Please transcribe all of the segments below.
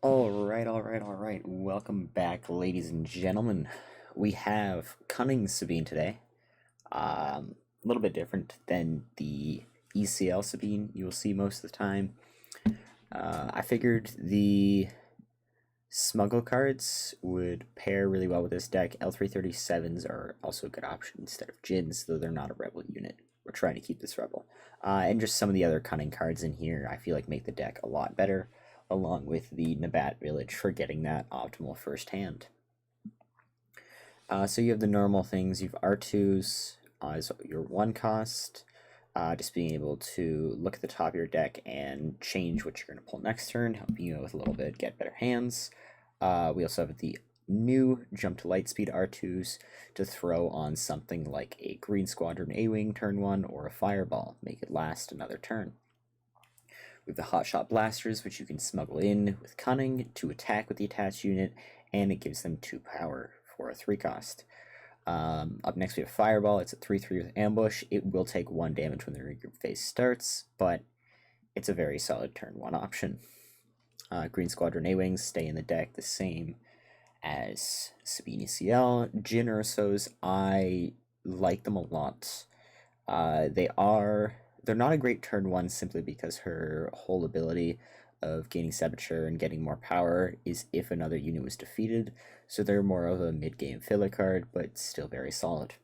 Alright. Welcome back, ladies and gentlemen. We have Cunning Sabine today. A little bit different than the ECL Sabine you will see most of the time. I figured the smuggle cards would pair really well with this deck. L337s are also a good option instead of Jins, though they're not a rebel unit. We're trying to keep this rebel. And just some of the other cunning cards in here I feel like make the deck a lot better, along with the Nabat village for getting that optimal first hand. So you have the normal things. You have R2s as your one cost, just being able to look at the top of your deck and change what you're going to pull next turn, helping you with a little bit, get better hands. We also have the new jump to lightspeed R2s to throw on something like a Green Squadron A-Wing turn 1 or a Fireball, make it last another turn. We have the Hotshot Blasters, which you can smuggle in with Cunning to attack with the attached unit, and it gives them 2 power for a 3 cost. Up next we have Fireball. It's a 3/3 with Ambush. It will take 1 damage when the regroup phase starts, but it's a very solid turn 1 option. Green Squadron A-Wings stay in the deck the same as Sabine ECL. Jin Ursos, I like them a lot. They're not a great turn 1 simply because her whole ability of gaining Saboteur and getting more power is if another unit was defeated, so they're more of a mid-game filler card, but still very solid.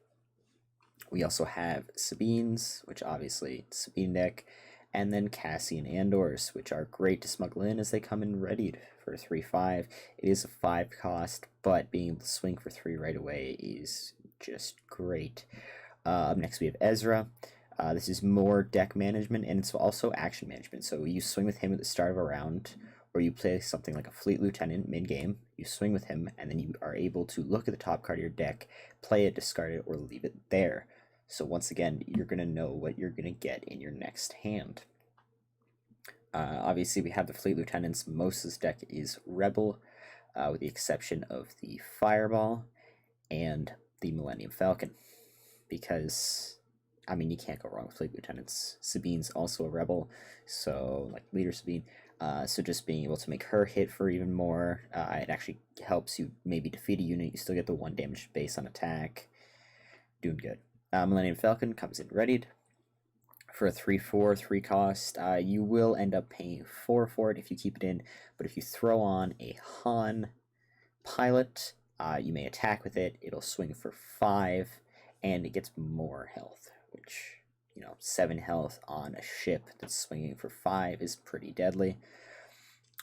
We also have Sabines, which obviously Sabine deck, and then Cassie and Andors, which are great to smuggle in as they come in readied for 3/5. It is a 5 cost, but being able to swing for 3 right away is just great. Up next we have Ezra. This is more deck management, and it's also action management. So you swing with him at the start of a round, or you play something like a Fleet Lieutenant mid-game, you swing with him, and then you are able to look at the top card of your deck, play it, discard it, or leave it there. So once again, you're going to know what you're going to get in your next hand. Obviously, we have the Fleet Lieutenants. Most of this deck is Rebel, with the exception of the Fireball and the Millennium Falcon, because I mean, you can't go wrong with Fleet Lieutenants. Sabine's also a Rebel, so, like, Leader Sabine. So just being able to make her hit for even more, it actually helps you maybe defeat a unit. You still get the 1 damage base on attack. Doing good. Millennium Falcon comes in readied. For a 3/4, 3 cost, you will end up paying 4 for it if you keep it in, but if you throw on a Han pilot, you may attack with it. It'll swing for 5, and it gets more health, which, 7 health on a ship that's swinging for 5 is pretty deadly.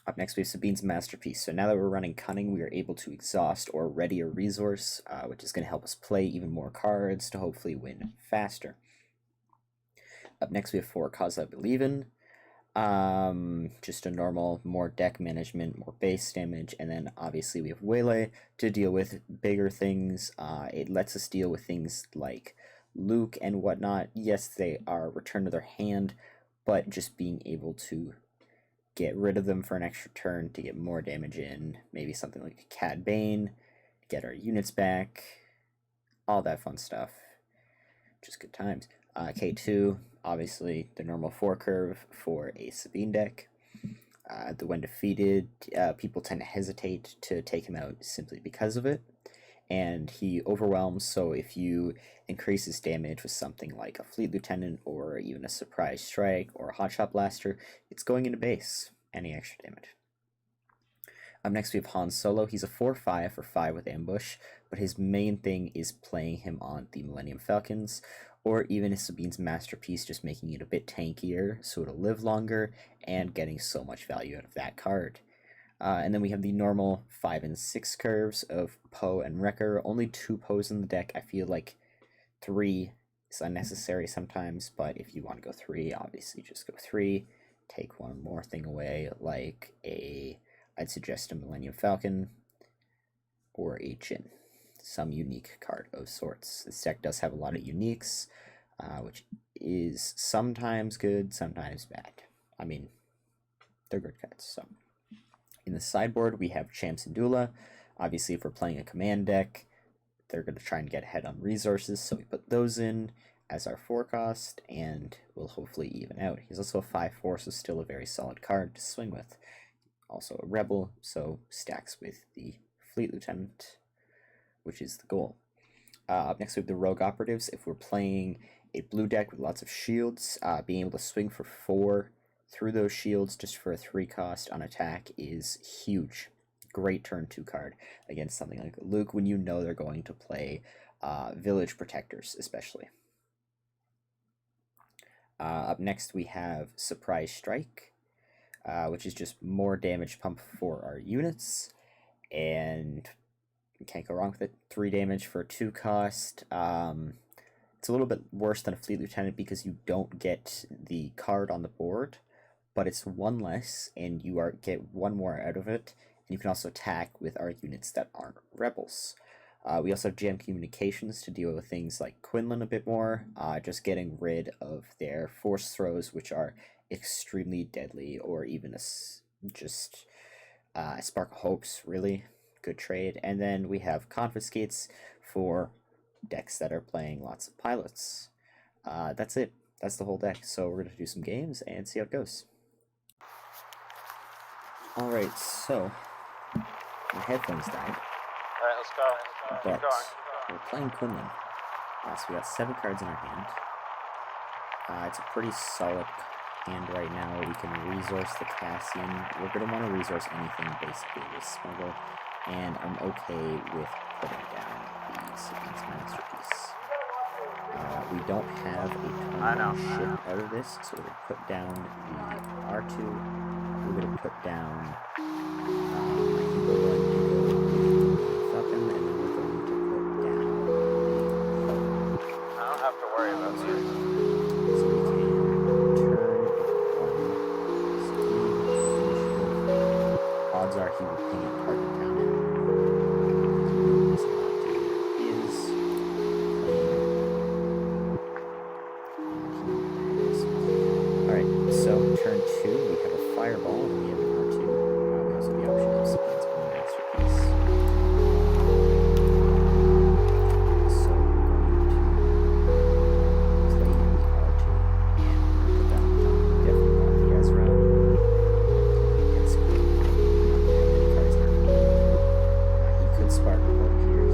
Up next we have Sabine's Masterpiece. So now that we're running Cunning, we are able to exhaust or ready a resource, which is going to help us play even more cards to hopefully win faster. Up next we have 4 Cause I Believe In. Just a normal, more deck management, more base damage, and then obviously we have Waylay to deal with bigger things. It lets us deal with things like Luke and whatnot. Yes, they are returned to their hand, but just being able to get rid of them for an extra turn to get more damage in, maybe something like Cad Bane, get our units back, all that fun stuff. Just good times. K2, obviously the normal 4 curve for a Sabine deck. When defeated, people tend to hesitate to take him out simply because of it, and he overwhelms, so if you increase his damage with something like a Fleet Lieutenant or even a Surprise Strike or a Hotshot Blaster, it's going into base, any extra damage. Up next we have Han Solo. He's a 4/5 for 5 with Ambush, but his main thing is playing him on the Millennium Falcons, or even Sabine's Masterpiece, just making it a bit tankier so it'll live longer, and getting so much value out of that card. And then we have the normal 5 and 6 curves of Poe and Wrecker. Only 2 Poes in the deck. I feel like 3 is unnecessary sometimes, but if you want to go 3, obviously just go 3. Take one more thing away, like I'd suggest a Millennium Falcon or a Jin. Some unique card of sorts. This deck does have a lot of uniques, which is sometimes good, sometimes bad. I mean, they're good cards, so. In the sideboard, we have Champs and Dula. Obviously, if we're playing a command deck, they're going to try and get ahead on resources, so we put those in as our 4 cost, and we'll hopefully even out. He's also a 5/4, so still a very solid card to swing with. also a rebel, so stacks with the Fleet Lieutenant, which is the goal. Up next we have the Rogue Operatives. If we're playing a blue deck with lots of shields, being able to swing for 4 through those shields just for a 3 cost on attack is huge. Great turn 2 card against something like Luke when you know they're going to play Village Protectors, especially. Up next we have Surprise Strike, which is just more damage pump for our units, and you can't go wrong with it. 3 damage for 2 cost. It's a little bit worse than a Fleet Lieutenant because you don't get the card on the board, but it's 1 less, and you get 1 more out of it, and you can also attack with our units that aren't rebels. We also have Jam Communications to deal with things like Quinlan a bit more, just getting rid of their force throws, which are extremely deadly, or even just Spark of Hopes, really good trade. And then we have Confiscates for decks that are playing lots of pilots. That's it. That's the whole deck. So we're going to do some games and see how it goes. Alright, so my headphones died. Alright, let's go. But we're playing Quinlan. So we got 7 cards in our hand. It's a pretty solid hand right now. We can resource the Cassian. We're going to want to resource anything basically with Smuggle. And I'm okay with putting down the Sabine's Masterpiece. We don't have a ton of ship out of this, so we're going to put down the R2. We're going to put down my Hugo going to go with the Falcon, and then we're going to put down the Plo-Koon. I don't have to worry about this. So we can turn 1 Sabine. Odds are he will ping at Tarkintown. Turn 2, we have a Fireball, and we have an R2. We also have the option of Sabine's Masterpiece. So we're going to play the R2, and put that on top. Definitely got the Ezra. It's good. Not that many cards in our hand. He could Spark Hope here.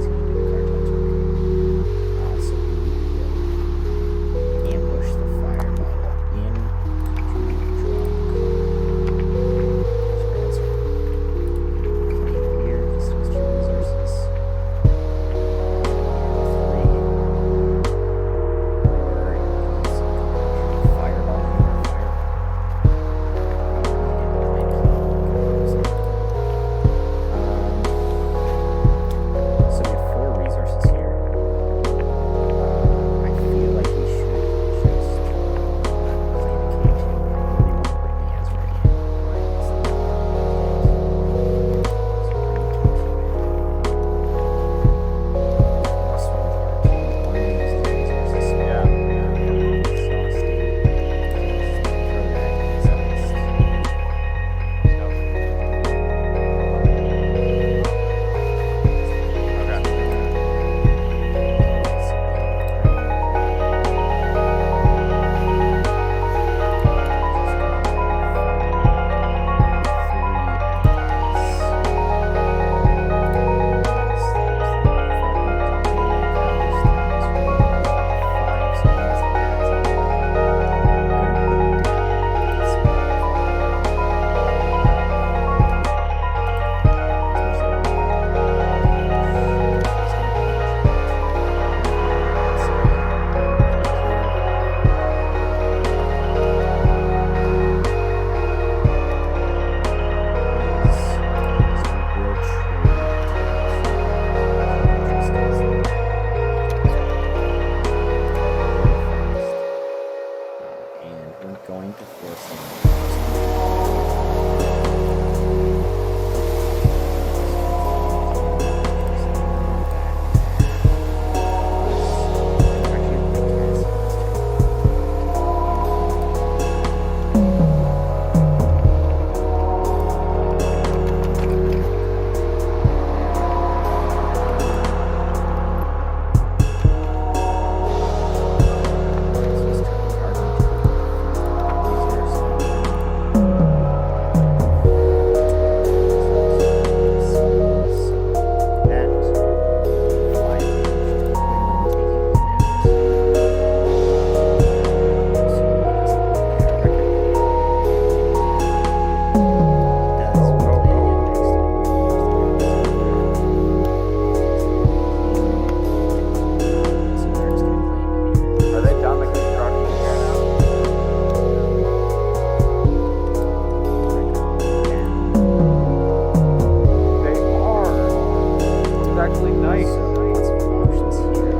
actually nice. So lots of options here.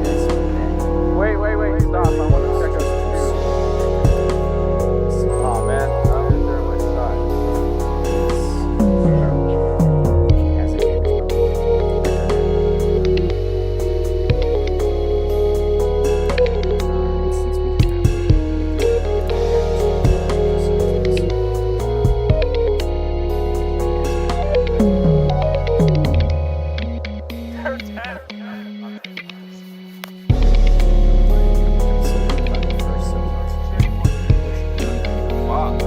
That's okay. Wait, stop. I want to check out the shoes. Oh man, I'm in there with side. Has advantage. And since we They're 10. Wow.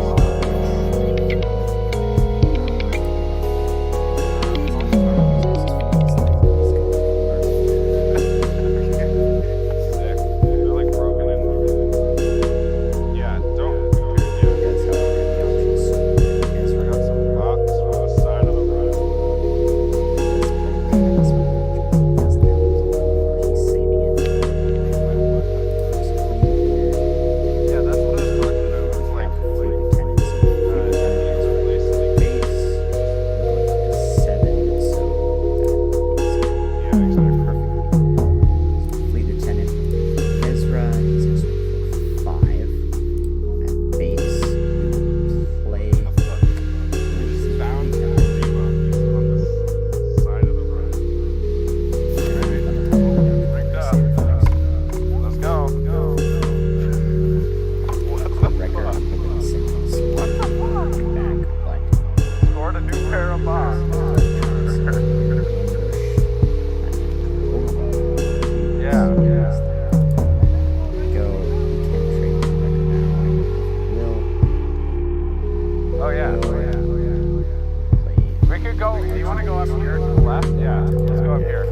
Sick. They're like broken in. Yeah, don't. Yeah. I got some rocks on the side of the road. Yeah, that's what I was talking about. It's like yeah, exactly. Fleet Lieutenant Ezra, he's going to swing for 5 at base. We will play. Found Reba on the side of the road. Rigged up. Let's go. What the Record fuck? holding signals. What the fuck? Back, but Scored a new pair of bombs. Yeah. Go. We can trade the record now. Will Oh yeah. play. We could go. Do you want to go up here to the left? Yeah. Let's go up here.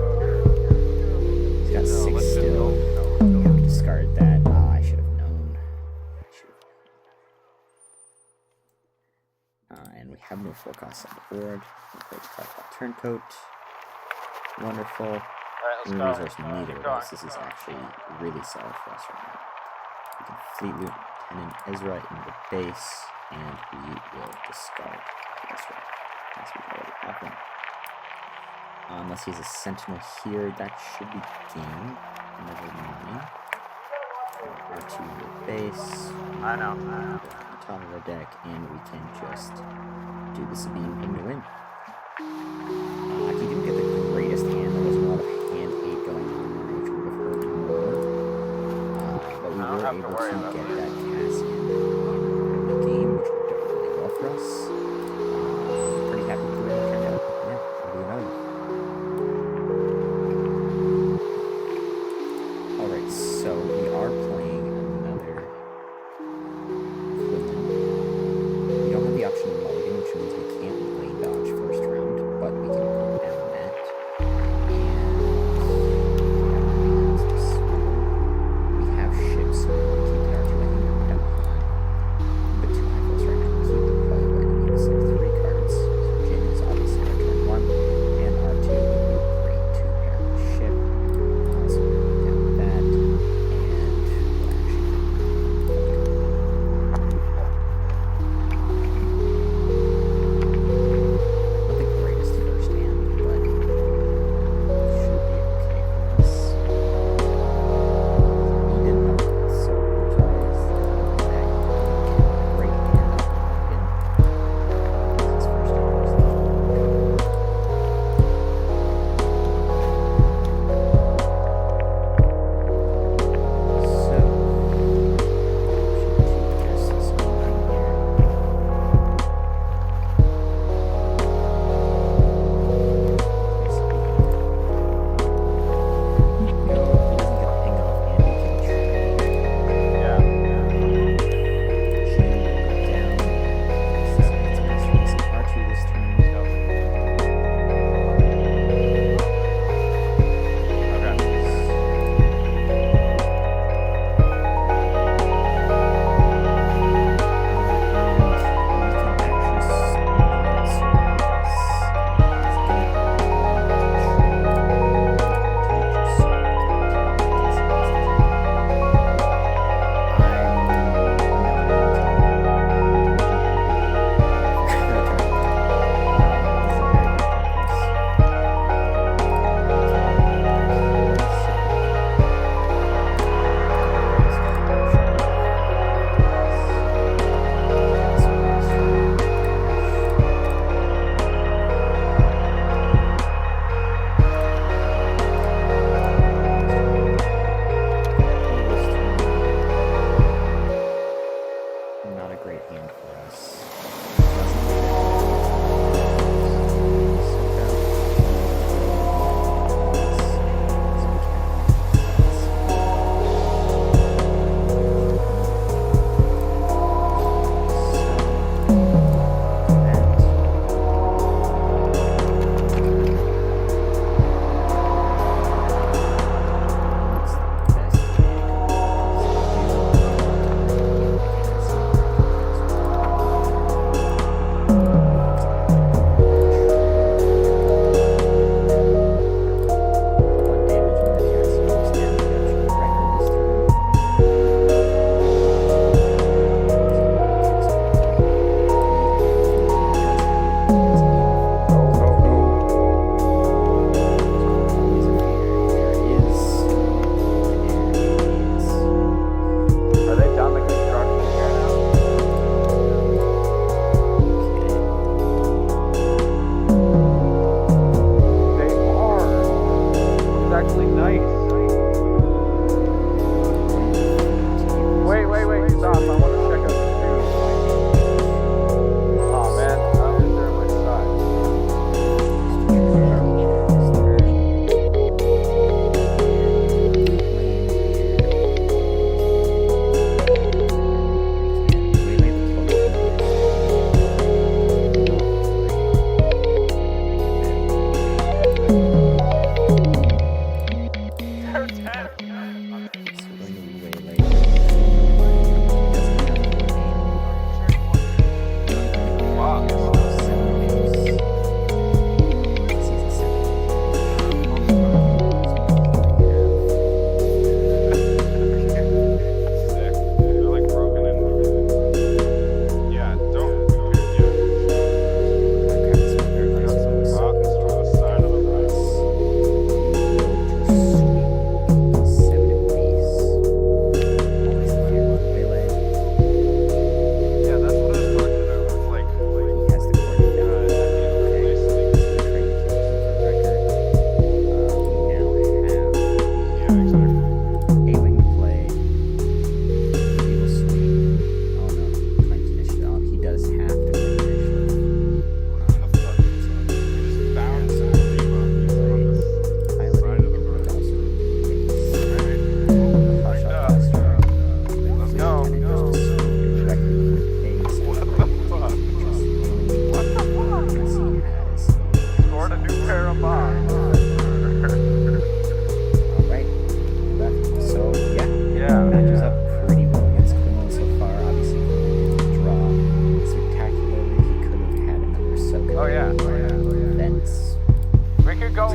He's got No, 6 let's just still. go. Discard that. I should have known. And we have no forecasts on the board. We play the card called Turncoat. Wonderful. Alright, We let's go. resource neither of us. This is actually really solid for us right now. We can Fleet Lieutenant Ezra into the base, and we will discard Ezra. As we already have one. Unless he's a sentinel here, that should be game. Never mind. R2 in the base. I know. On the top of our deck, and we can just do the Sabine ping to win. He didn't get the greatest hand. There wasn't a lot of hand hate going on there, which would have hurt more. But we I don't were have to able worry to about get that. that Cassian in the game, which worked out really well for us. Pretty happy with the way it turned out. Yeah, we'll do another one. Alright, so we are playing another Quinlan. We don't have the option of mulligan, which means we can't lane dodge first round, but we can put down that. And we have ships, so we want to keep the R2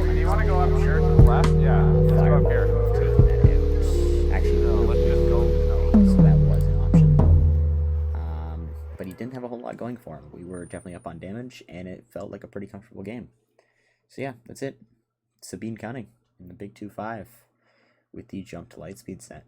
do you want to go up here to the left? Yeah, let's go up Fireball here. would have taken that out. Actually, No, let's just go. so that was an option. But he didn't have a whole lot going for him. We were definitely up on damage, and it felt like a pretty comfortable game. So yeah, that's it. Sabine Cunning in the big 2-5 with the jump to Lightspeed set.